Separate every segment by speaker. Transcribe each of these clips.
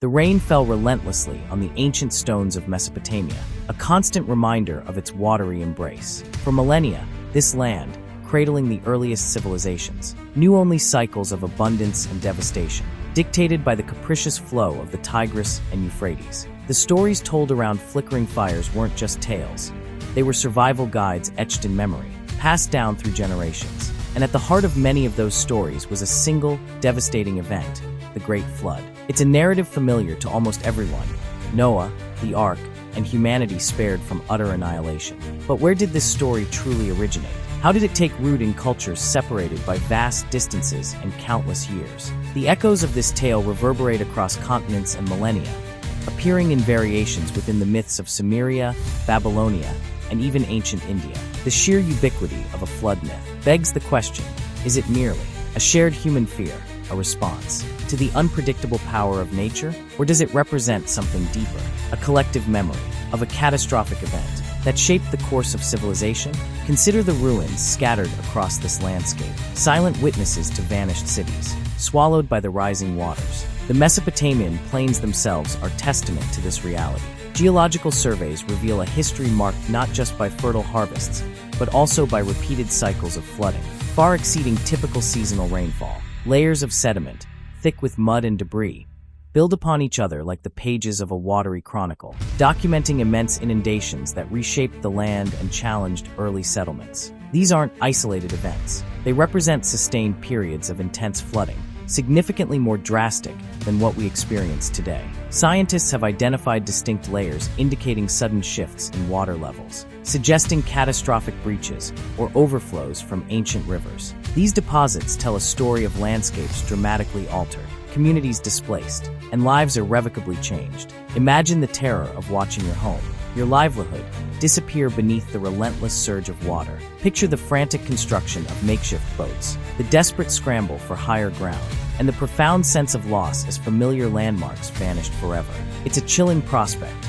Speaker 1: The rain fell relentlessly on the ancient stones of Mesopotamia, a constant reminder of its watery embrace. For millennia, this land, cradling the earliest civilizations, knew only cycles of abundance and devastation, dictated by the capricious flow of the Tigris and Euphrates. The stories told around flickering fires weren't just tales. They were survival guides etched in memory, passed down through generations. And at the heart of many of those stories was a single, devastating event, the Great Flood. It's a narrative familiar to almost everyone: Noah, the Ark, and humanity spared from utter annihilation. But where did this story truly originate? How did it take root in cultures separated by vast distances and countless years? The echoes of this tale reverberate across continents and millennia, appearing in variations within the myths of Sumeria, Babylonia, and even ancient India. The sheer ubiquity of a flood myth begs the question: is it merely a shared human fear, a response to the unpredictable power of nature, or does it represent something deeper, a collective memory of a catastrophic event that shaped the course of civilization? Consider the ruins scattered across this landscape, silent witnesses to vanished cities, swallowed by the rising waters. The Mesopotamian plains themselves are testament to this reality. Geological surveys reveal a history marked not just by fertile harvests, but also by repeated cycles of flooding, far exceeding typical seasonal rainfall. Layers of sediment, thick with mud and debris, build upon each other like the pages of a watery chronicle, documenting immense inundations that reshaped the land and challenged early settlements. These aren't isolated events. They represent sustained periods of intense flooding, significantly more drastic than what we experience today. Scientists have identified distinct layers indicating sudden shifts in water levels, suggesting catastrophic breaches or overflows from ancient rivers. These deposits tell a story of landscapes dramatically altered, communities displaced, and lives irrevocably changed. Imagine the terror of watching your home, your livelihood, disappear beneath the relentless surge of water. Picture the frantic construction of makeshift boats, the desperate scramble for higher ground, and the profound sense of loss as familiar landmarks vanished forever. It's a chilling prospect,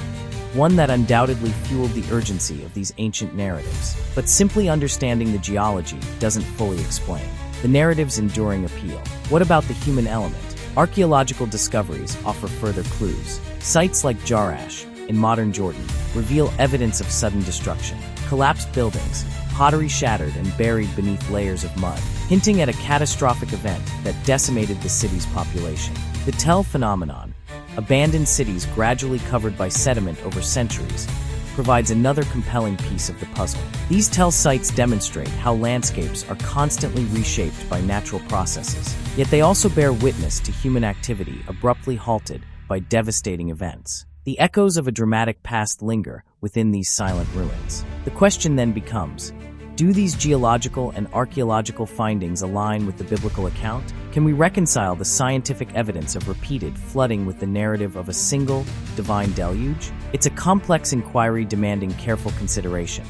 Speaker 1: one that undoubtedly fueled the urgency of these ancient narratives. But simply understanding the geology doesn't fully explain the narrative's enduring appeal. What about the human element? Archaeological discoveries offer further clues. Sites like Jarash, in modern Jordan, reveal evidence of sudden destruction. Collapsed buildings, pottery shattered and buried beneath layers of mud, hinting at a catastrophic event that decimated the city's population. The Tell phenomenon, abandoned cities gradually covered by sediment over centuries, provides another compelling piece of the puzzle. These Tell sites demonstrate how landscapes are constantly reshaped by natural processes, yet they also bear witness to human activity abruptly halted by devastating events. The echoes of a dramatic past linger within these silent ruins. The question then becomes, do these geological and archaeological findings align with the biblical account? Can we reconcile the scientific evidence of repeated flooding with the narrative of a single, divine deluge? It's a complex inquiry demanding careful consideration,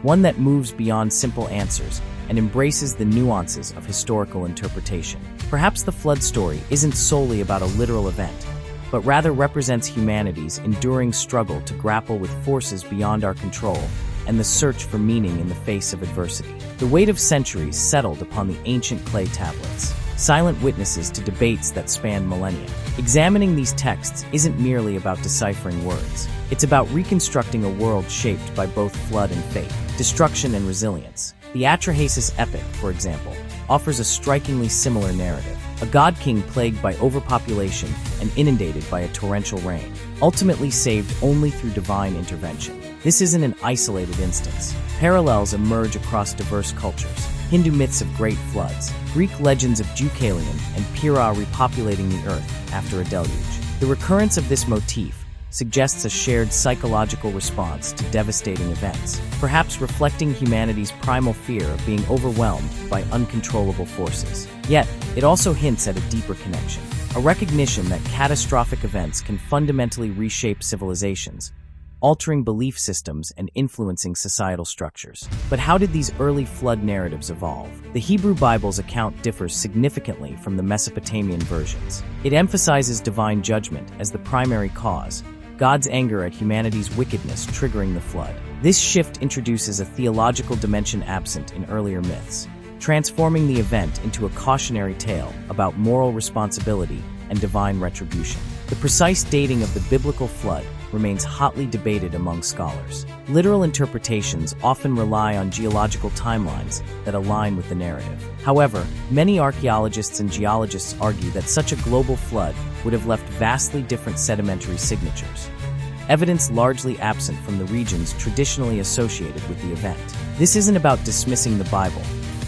Speaker 1: one that moves beyond simple answers and embraces the nuances of historical interpretation. Perhaps the flood story isn't solely about a literal event, but rather represents humanity's enduring struggle to grapple with forces beyond our control and the search for meaning in the face of adversity. The weight of centuries settled upon the ancient clay tablets, silent witnesses to debates that span millennia. Examining these texts isn't merely about deciphering words. It's about reconstructing a world shaped by both flood and fate, destruction and resilience. The Atrahasis epic, for example, offers a strikingly similar narrative. A god-king plagued by overpopulation and inundated by a torrential rain, ultimately saved only through divine intervention. This isn't an isolated instance. Parallels emerge across diverse cultures. Hindu myths of great floods, Greek legends of Deucalion and Pyrrha repopulating the earth after a deluge. The recurrence of this motif suggests a shared psychological response to devastating events, perhaps reflecting humanity's primal fear of being overwhelmed by uncontrollable forces. Yet, it also hints at a deeper connection, a recognition that catastrophic events can fundamentally reshape civilizations, altering belief systems and influencing societal structures. But how did these early flood narratives evolve? The Hebrew Bible's account differs significantly from the Mesopotamian versions. It emphasizes divine judgment as the primary cause, God's anger at humanity's wickedness triggering the flood. This shift introduces a theological dimension absent in earlier myths, transforming the event into a cautionary tale about moral responsibility and divine retribution. The precise dating of the biblical flood remains hotly debated among scholars. Literal interpretations often rely on geological timelines that align with the narrative. However, many archaeologists and geologists argue that such a global flood would have left vastly different sedimentary signatures, evidence largely absent from the regions traditionally associated with the event. This isn't about dismissing the Bible.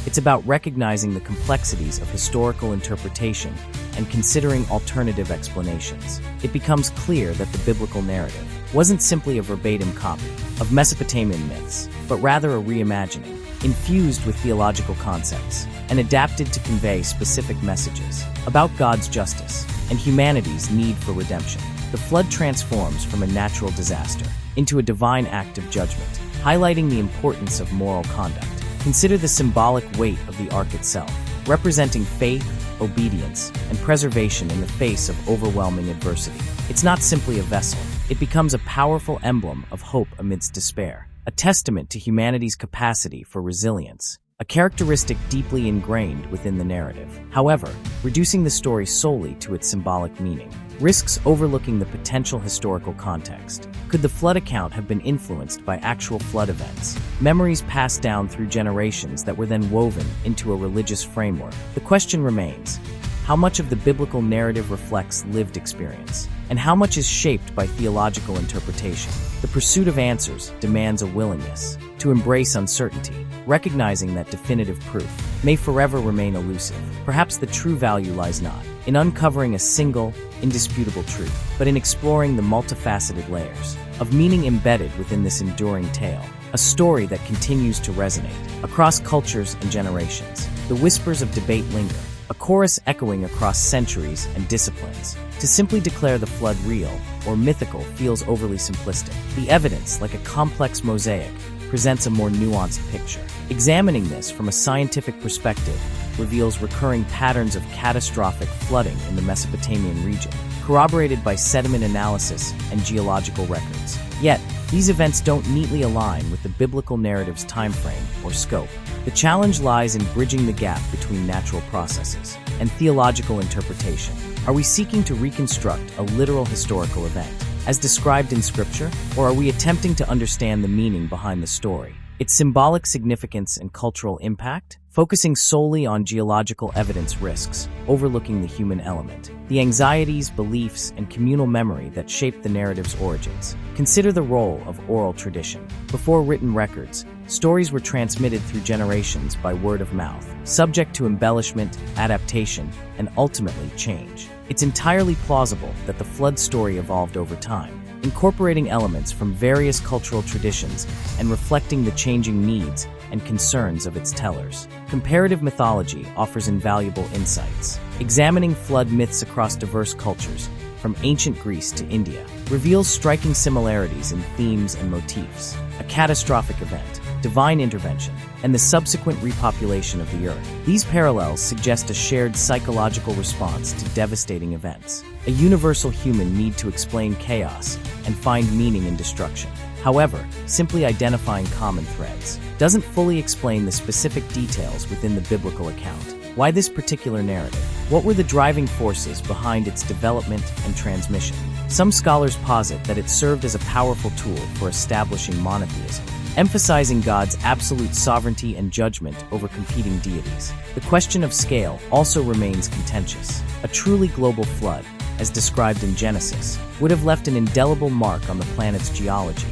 Speaker 1: It's about recognizing the complexities of historical interpretation and considering alternative explanations. It becomes clear that the biblical narrative wasn't simply a verbatim copy of Mesopotamian myths, but rather a reimagining, infused with theological concepts, and adapted to convey specific messages about God's justice and humanity's need for redemption. The flood transforms from a natural disaster into a divine act of judgment, highlighting the importance of moral conduct. Consider the symbolic weight of the ark itself, representing faith, obedience, and preservation in the face of overwhelming adversity. It's not simply a vessel. It becomes a powerful emblem of hope amidst despair, a testament to humanity's capacity for resilience, a characteristic deeply ingrained within the narrative. However, reducing the story solely to its symbolic meaning risks overlooking the potential historical context. Could the flood account have been influenced by actual flood events, memories passed down through generations that were then woven into a religious framework? The question remains, how much of the biblical narrative reflects lived experience, and how much is shaped by theological interpretation? The pursuit of answers demands a willingness to embrace uncertainty, recognizing that definitive proof may forever remain elusive. Perhaps the true value lies not in uncovering a single, indisputable truth, but in exploring the multifaceted layers of meaning embedded within this enduring tale, a story that continues to resonate across cultures and generations. The whispers of debate linger, a chorus echoing across centuries and disciplines. To simply declare the flood real or mythical feels overly simplistic. The evidence, like a complex mosaic, presents a more nuanced picture. Examining this from a scientific perspective reveals recurring patterns of catastrophic flooding in the Mesopotamian region, corroborated by sediment analysis and geological records. Yet, these events don't neatly align with the biblical narrative's timeframe or scope. The challenge lies in bridging the gap between natural processes and theological interpretation. Are we seeking to reconstruct a literal historical event, as described in Scripture, or are we attempting to understand the meaning behind the story, its symbolic significance and cultural impact? Focusing solely on geological evidence risks overlooking the human element, the anxieties, beliefs, and communal memory that shape the narrative's origins. Consider the role of oral tradition. Before written records, stories were transmitted through generations by word of mouth, subject to embellishment, adaptation, and ultimately change. It's entirely plausible that the flood story evolved over time, incorporating elements from various cultural traditions and reflecting the changing needs and concerns of its tellers. Comparative mythology offers invaluable insights. Examining flood myths across diverse cultures, from ancient Greece to India, reveals striking similarities in themes and motifs. A catastrophic event, divine intervention, and the subsequent repopulation of the earth. These parallels suggest a shared psychological response to devastating events, a universal human need to explain chaos and find meaning in destruction. However, simply identifying common threads doesn't fully explain the specific details within the biblical account. Why this particular narrative? What were the driving forces behind its development and transmission? Some scholars posit that it served as a powerful tool for establishing monotheism, emphasizing God's absolute sovereignty and judgment over competing deities. The question of scale also remains contentious. A truly global flood, as described in Genesis, would have left an indelible mark on the planet's geology,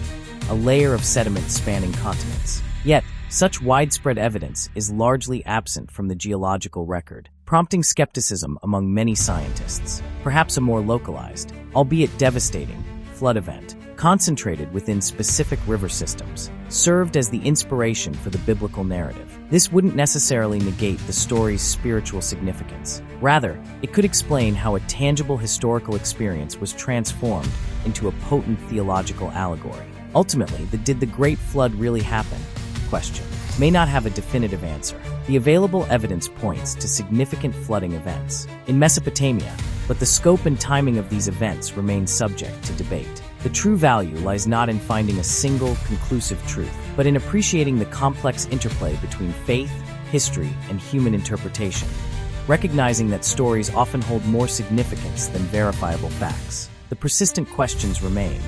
Speaker 1: a layer of sediment spanning continents. Yet, such widespread evidence is largely absent from the geological record, prompting skepticism among many scientists. Perhaps a more localized, albeit devastating, flood event, concentrated within specific river systems, served as the inspiration for the biblical narrative. This wouldn't necessarily negate the story's spiritual significance. Rather, it could explain how a tangible historical experience was transformed into a potent theological allegory. Ultimately, did the Great Flood really happen? Question may not have a definitive answer. The available evidence points to significant flooding events in Mesopotamia, but the scope and timing of these events remain subject to debate. The true value lies not in finding a single, conclusive truth, but in appreciating the complex interplay between faith, history, and human interpretation. recognizing that stories often hold more significance than verifiable facts. The persistent questions remain,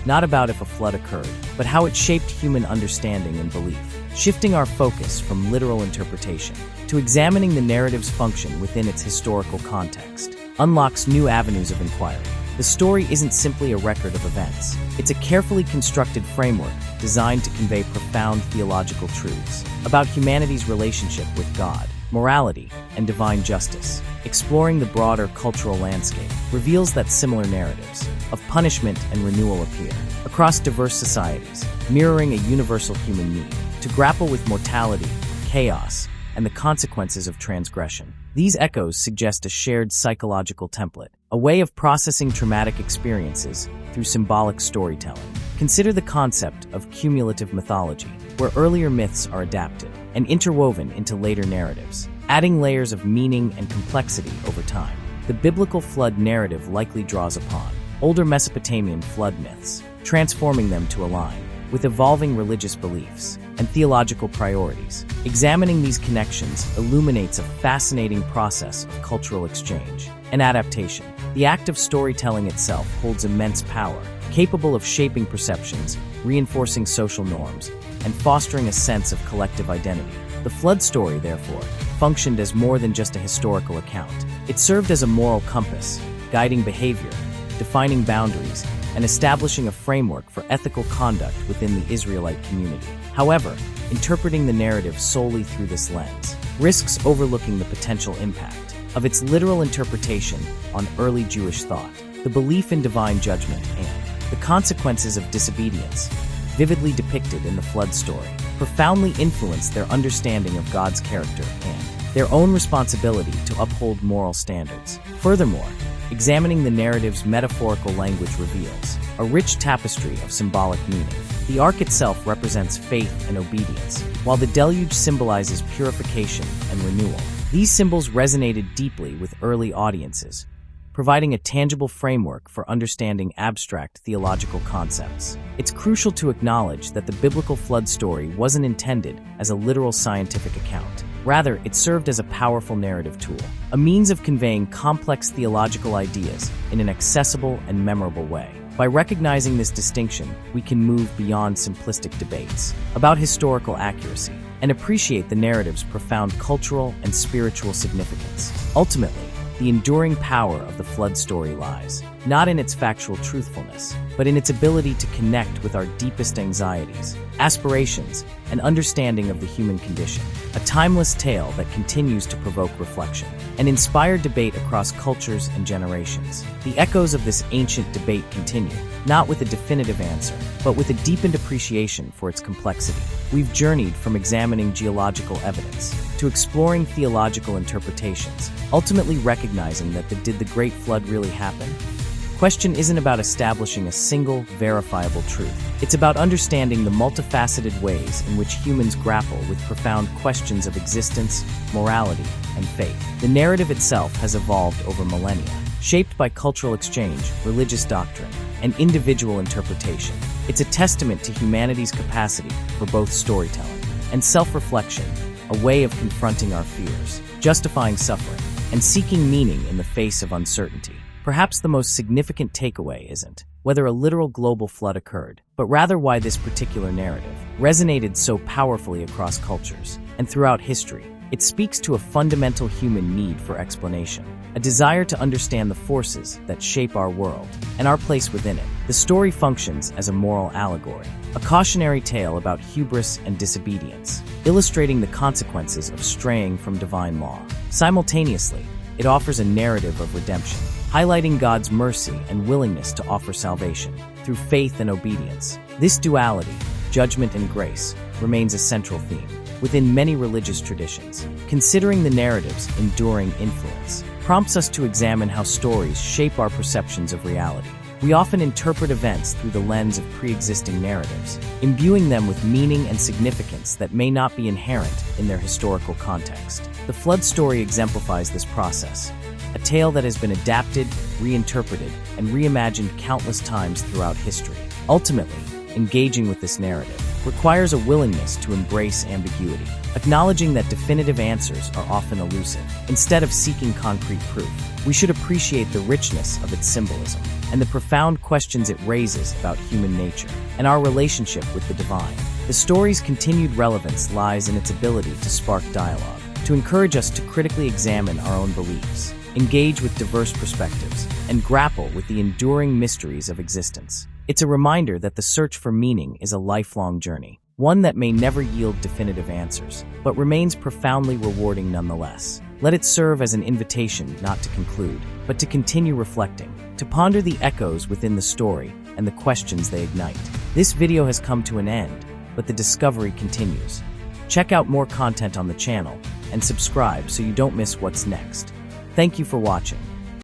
Speaker 1: not about if a flood occurred, but how it shaped human understanding and belief, shifting our focus from literal interpretation to examining the narrative's function within its historical context. Unlocks new avenues of inquiry. The story isn't simply a record of events. It's a carefully constructed framework designed to convey profound theological truths about humanity's relationship with God, morality, and divine justice. Exploring the broader cultural landscape reveals that similar narratives of punishment and renewal appear across diverse societies, mirroring a universal human need to grapple with mortality, chaos, and the consequences of transgression. These echoes suggest a shared psychological template, a way of processing traumatic experiences through symbolic storytelling. Consider the concept of cumulative mythology, where earlier myths are adapted and interwoven into later narratives, adding layers of meaning and complexity over time. The biblical flood narrative likely draws upon older Mesopotamian flood myths, transforming them to align with evolving religious beliefs and theological priorities. Examining these connections illuminates a fascinating process of cultural exchange and adaptation. The act of storytelling itself holds immense power, capable of shaping perceptions, reinforcing social norms, and fostering a sense of collective identity. The flood story, therefore, functioned as more than just a historical account. It served as a moral compass, guiding behavior, defining boundaries, and establishing a framework for ethical conduct within the Israelite community. However, interpreting the narrative solely through this lens risks overlooking the potential impact of its literal interpretation on early Jewish thought. The belief in divine judgment and the consequences of disobedience, vividly depicted in the flood story, profoundly influenced their understanding of God's character and their own responsibility to uphold moral standards. Furthermore, examining the narrative's metaphorical language reveals a rich tapestry of symbolic meaning. The ark itself represents faith and obedience, while the deluge symbolizes purification and renewal. These symbols resonated deeply with early audiences, providing a tangible framework for understanding abstract theological concepts. It's crucial to acknowledge that the biblical flood story wasn't intended as a literal scientific account. Rather, it served as a powerful narrative tool, a means of conveying complex theological ideas in an accessible and memorable way. By recognizing this distinction, we can move beyond simplistic debates about historical accuracy and appreciate the narrative's profound cultural and spiritual significance. Ultimately, the enduring power of the flood story lies not in its factual truthfulness, but in its ability to connect with our deepest anxieties, aspirations, and understanding of the human condition. A timeless tale that continues to provoke reflection and inspire debate across cultures and generations. The echoes of this ancient debate continue, not with a definitive answer, but with a deepened appreciation for its complexity. We've journeyed from examining geological evidence to exploring theological interpretations, ultimately recognizing that did the Great Flood really happen? Question isn't about establishing a single, verifiable truth. It's about understanding the multifaceted ways in which humans grapple with profound questions of existence, morality, and faith. The narrative itself has evolved over millennia, shaped by cultural exchange, religious doctrine, and individual interpretation. It's a testament to humanity's capacity for both storytelling and self-reflection, a way of confronting our fears, justifying suffering, and seeking meaning in the face of uncertainty. Perhaps the most significant takeaway isn't whether a literal global flood occurred, but rather why this particular narrative resonated so powerfully across cultures and throughout history. It speaks to a fundamental human need for explanation, a desire to understand the forces that shape our world and our place within it. The story functions as a moral allegory, a cautionary tale about hubris and disobedience, illustrating the consequences of straying from divine law. Simultaneously, it offers a narrative of redemption, highlighting God's mercy and willingness to offer salvation through faith and obedience. This duality, judgment and grace, remains a central theme within many religious traditions. Considering the narrative's enduring influence prompts us to examine how stories shape our perceptions of reality. We often interpret events through the lens of pre-existing narratives, imbuing them with meaning and significance that may not be inherent in their historical context. The flood story exemplifies this process, a tale that has been adapted, reinterpreted, and reimagined countless times throughout history. Ultimately, engaging with this narrative requires a willingness to embrace ambiguity, acknowledging that definitive answers are often elusive. Instead of seeking concrete proof, we should appreciate the richness of its symbolism and the profound questions it raises about human nature and our relationship with the divine. The story's continued relevance lies in its ability to spark dialogue, to encourage us to critically examine our own beliefs, engage with diverse perspectives, and grapple with the enduring mysteries of existence. It's a reminder that the search for meaning is a lifelong journey, one that may never yield definitive answers, but remains profoundly rewarding nonetheless. Let it serve as an invitation not to conclude, but to continue reflecting, to ponder the echoes within the story and the questions they ignite. This video has come to an end, but the discovery continues. Check out more content on the channel and subscribe so you don't miss what's next. Thank you for watching.